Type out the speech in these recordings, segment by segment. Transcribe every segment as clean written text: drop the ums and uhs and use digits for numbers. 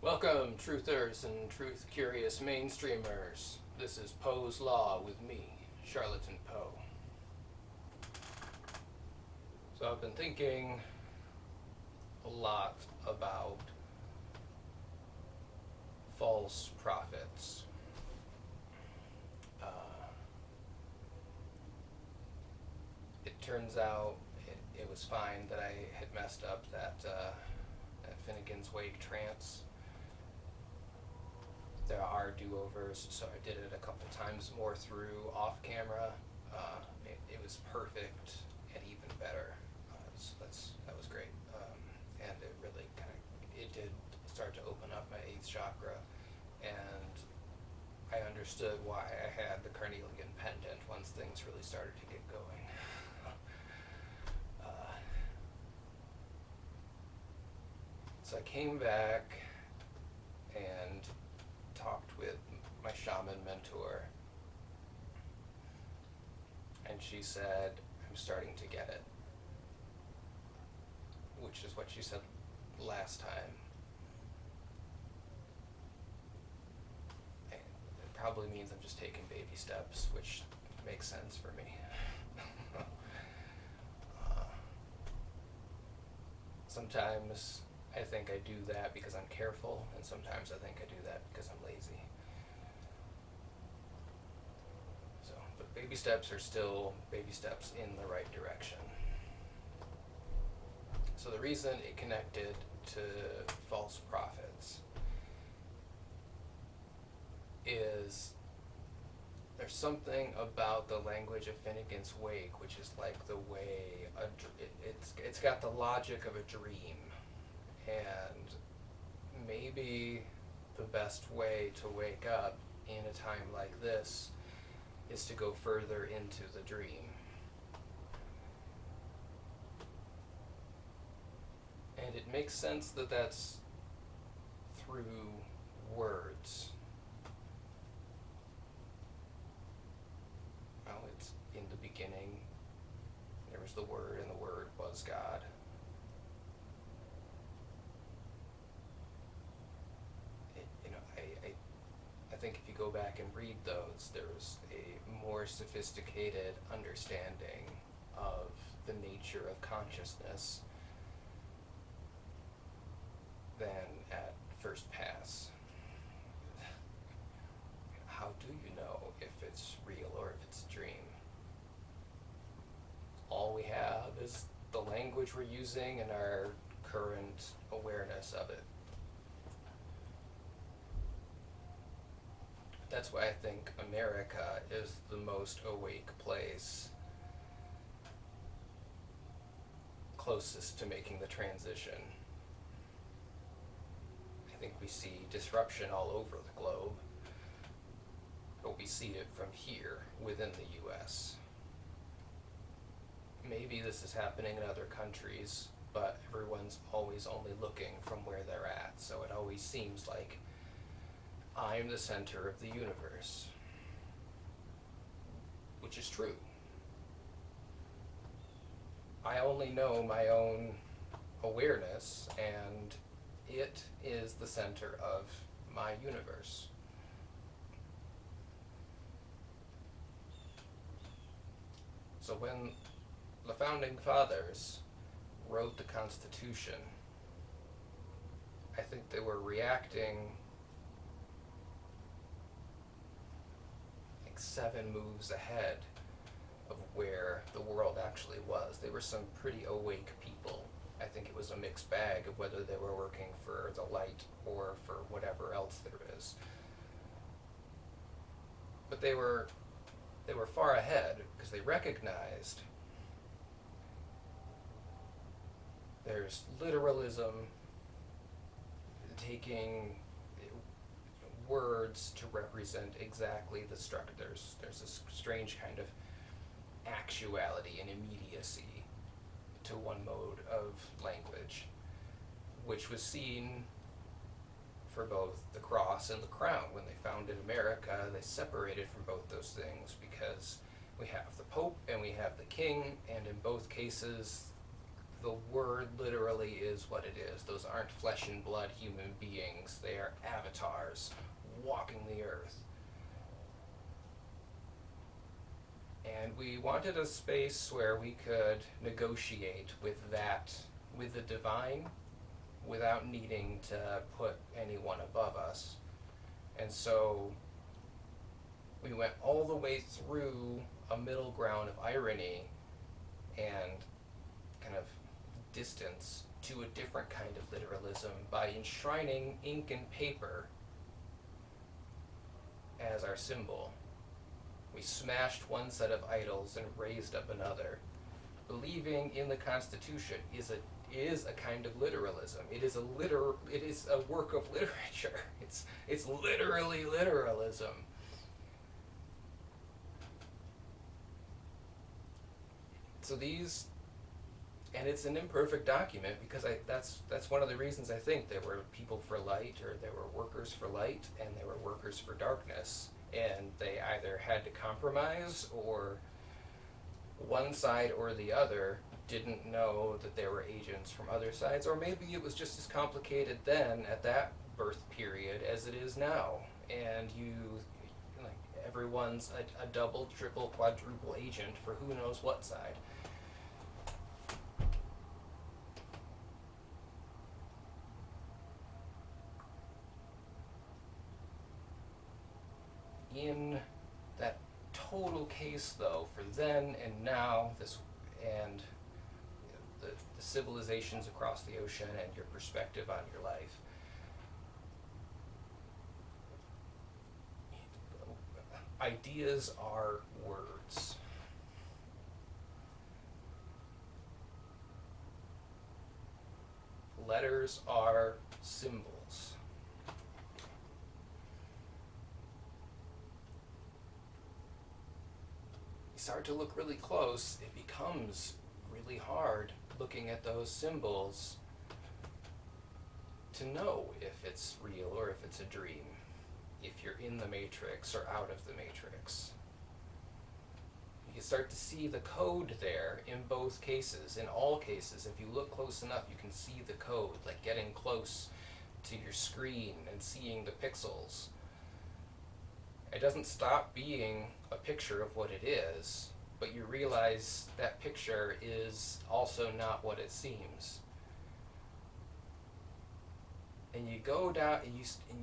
Welcome, truthers and truth-curious mainstreamers. This is Poe's Law with me, Charlatan Poe. So I've been thinking a lot about false prophets. It turns out it was fine that I had messed up that Finnegan's Wake trance. There are do-overs, so I did it a couple times more through off camera. It was perfect and even better. That was great, and it really it did start to open up my 8th chakra, and I understood why I had the carnelian pendant once things really started to get going. So I came back and talked with my shaman mentor, and she said, I'm starting to get it, which is what she said last time. And it probably means I'm just taking baby steps, which makes sense for me. Sometimes I think I do that because I'm careful, and sometimes I think I do that because I'm lazy. So, but baby steps are still baby steps in the right direction. So the reason it connected to false prophets is there's something about the language of Finnegan's Wake, which is like the way it's got the logic of a dream. And maybe the best way to wake up in a time like this is to go further into the dream. And it makes sense that that's through words. Well, it's in the beginning, there was the Word, and the Word was God. I think if you go back and read those, there's a more sophisticated understanding of the nature of consciousness than at first pass. How do you know if it's real or if it's a dream? All we have is the language we're using and our current awareness of it. That's why I think America is the most awake place, closest to making the transition. I think we see disruption all over the globe, but we see it from here within the US. Maybe this is happening in other countries, but everyone's always only looking from where they're at, so it always seems like I'm the center of the universe, which is true. I only know my own awareness, and it is the center of my universe. So when the Founding Fathers wrote the Constitution, I think they were reacting 7 moves ahead of where the world actually was. They were some pretty awake people. I think it was a mixed bag of whether they were working for the light or for whatever else there is. But they were far ahead because they recognized there's literalism, taking words to represent exactly the structure. There's this strange kind of actuality and immediacy to one mode of language, which was seen for both the cross and the crown. When they founded America, they separated from both those things because we have the Pope and we have the King, and in both cases the word literally is what it is. Those aren't flesh and blood human beings. They are avatars walking the earth. And we wanted a space where we could negotiate with that, with the divine, without needing to put anyone above us. And so we went all the way through a middle ground of irony and kind of distance to a different kind of literalism by enshrining ink and paper as our symbol. We smashed one set of idols and raised up another. Believing in the Constitution is a kind of literalism. It is a work of literature. It's literally literalism. So these, and it's an imperfect document because that's one of the reasons I think there were people for light, or there were workers for light, and there were workers for darkness, and they either had to compromise, or one side or the other didn't know that there were agents from other sides, or maybe it was just as complicated then at that birth period as it is now, and everyone's a double, triple, quadruple agent for who knows what side. In that total case, though, for then and now, and the civilizations across the ocean and your perspective on your life, ideas are words. Letters are symbols. You start to look really close, it becomes really hard looking at those symbols to know if it's real or if it's a dream, if you're in the matrix or out of the matrix. You can start to see the code there in both cases. In all cases, if you look close enough, you can see the code, like getting close to your screen and seeing the pixels. It doesn't stop being a picture of what it is, but you realize that picture is also not what it seems. And you go down and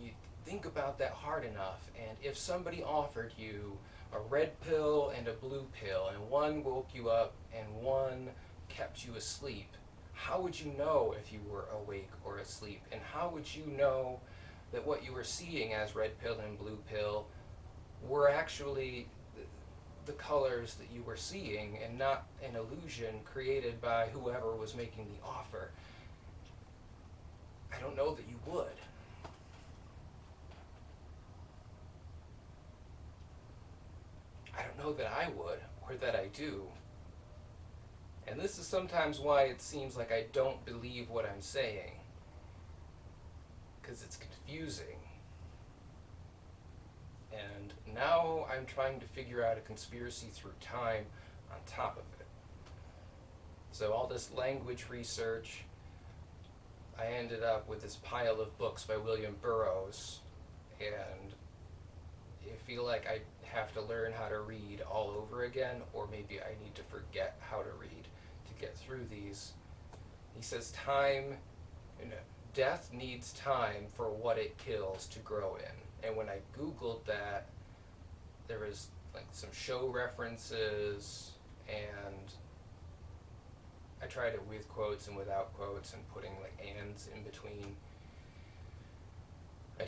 you think about that hard enough, and if somebody offered you a red pill and a blue pill, and one woke you up and one kept you asleep, how would you know if you were awake or asleep? And how would you know that what you were seeing as red pill and blue pill were actually the colors that you were seeing and not an illusion created by whoever was making the offer? I don't know that you would. I don't know that I would, or that I do. And this is sometimes why it seems like I don't believe what I'm saying, because it's confusing. And now I'm trying to figure out a conspiracy through time on top of it. So all this language research, I ended up with this pile of books by William Burroughs, and I feel like I have to learn how to read all over again, or maybe I need to forget how to read to get through these. He says death needs time for what it kills to grow in. And when I Googled that, there was like some show references, and I tried it with quotes and without quotes and putting like ands in between. I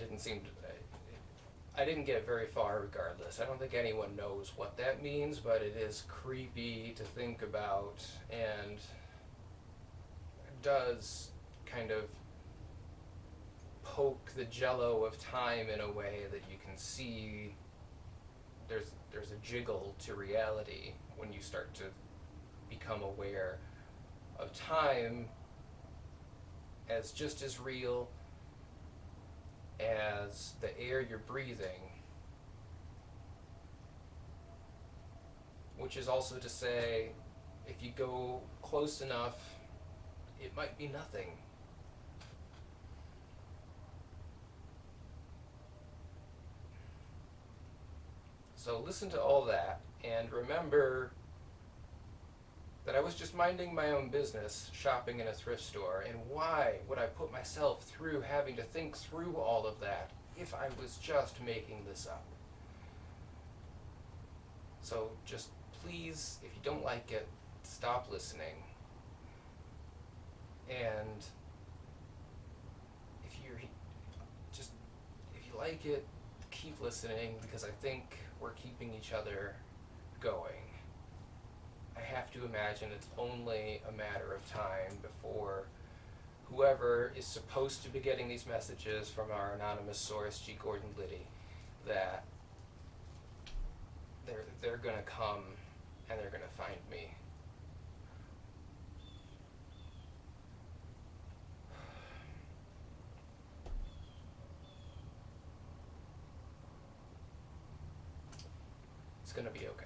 didn't get very far regardless. I don't think anyone knows what that means, but it is creepy to think about, and it does kind of poke the jello of time in a way that you can see there's a jiggle to reality when you start to become aware of time as just as real as the air you're breathing, which is also to say, if you go close enough it might be nothing. So listen to all that, and remember that I was just minding my own business, shopping in a thrift store, and why would I put myself through having to think through all of that if I was just making this up? So just please, if you don't like it, stop listening. And if you like it, keep listening, because I think we're keeping each other going. I have to imagine it's only a matter of time before whoever is supposed to be getting these messages from our anonymous source, G. Gordon Liddy, that they're gonna come and they're gonna find me. It's gonna be okay.